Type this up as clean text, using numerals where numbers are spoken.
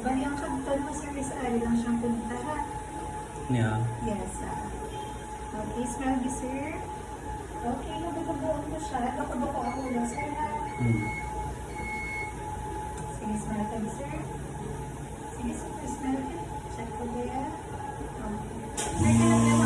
Bali, ang kagtan mo sir is ari lang siyang punta ha. Yeah. Yes. Okay, smell me sir. Okay, nabububuan ko siya. Bako-bako ako lang sir ha. Sige, smell ka me sir. Sige, super smell ka. Check ko ba yan? Okay.